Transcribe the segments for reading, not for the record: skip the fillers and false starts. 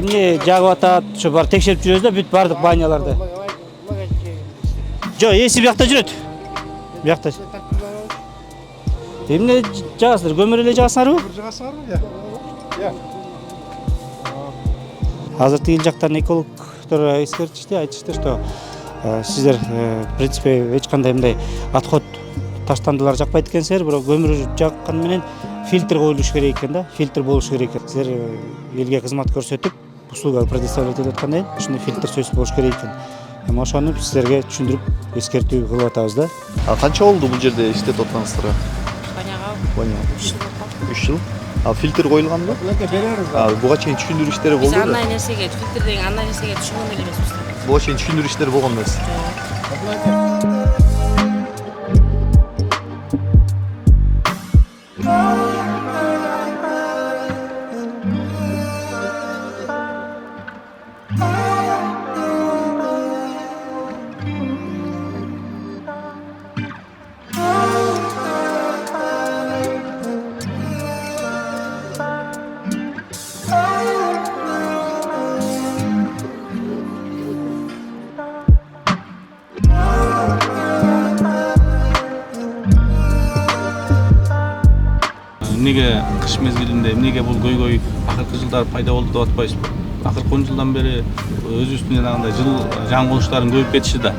эмне жагып атат, ошо бар текшерип жүрөбүз да бүт бардык баняларды. Жок, эси биякта жүрөт. Биякта. Эмне жагасыздар? Көмүр эле жагасыңарбы? Жагасыңарбы? Я. Азыр тигил жактан экологдор эскертишти, айтышты, что сиздер в принципе эч кандай мындай отход таштандылар жакпайт экенсиздер, бирок көмүр жаккан менен фильтр коюлуш керек экен да, фильтр болуш керек экен. Сиздер элге кызмат көрсөтүп, услуга предоставлять этип аткандай, ушундай фильтр сөзсүз болуш керек экен. Эми ошону сиздерге түшүндүрүп, эскертүү кылып атабыз да. Канча болду бул жерде иштеп атканыңыздарга? Баняга 3 жыл. Фильтр коюлганбы? Буга чейин түшүндүрүү иштери болду. Биз андай нерсеге, фильтр деген андай нерсеге түшүнгөн эле эмеспиз. Буга чейин түшүндүрүү иштери болгон эмес. Эмнеге кыш мезгилинде эмнеге бул көйгөй акыркы жылдары пайда болду деп атпайсызбы? Акыркы 10 жылдан бери өзүбүздүн жанагындай жыл жаңы конуштардын көбөйүп кетиши да.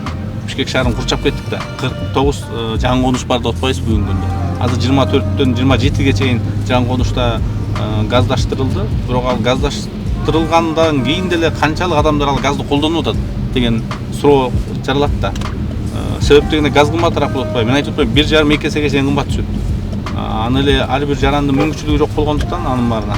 Бишкек шаарын курчап кеттик да. 49 жаңы конуш бар деп атпайсызбы бүгүнкү күндө. Азыр 24төн 27ге чейин жаңы конушта газдаштырылды. Бирок ал газдаштырылгандан кийин деле канчалык адамдар ал газды колдонуп атат деген суроо жаралат да. Себеп дегенде газ кымбатыраак болуп атпайбы? Мен айтып атпаймынбы, 1,5-2 эсеге чейин кымбат түшөт. Аны эле ар бир жарандын мүмкүнчүлүгү жок болгондуктан анын баарына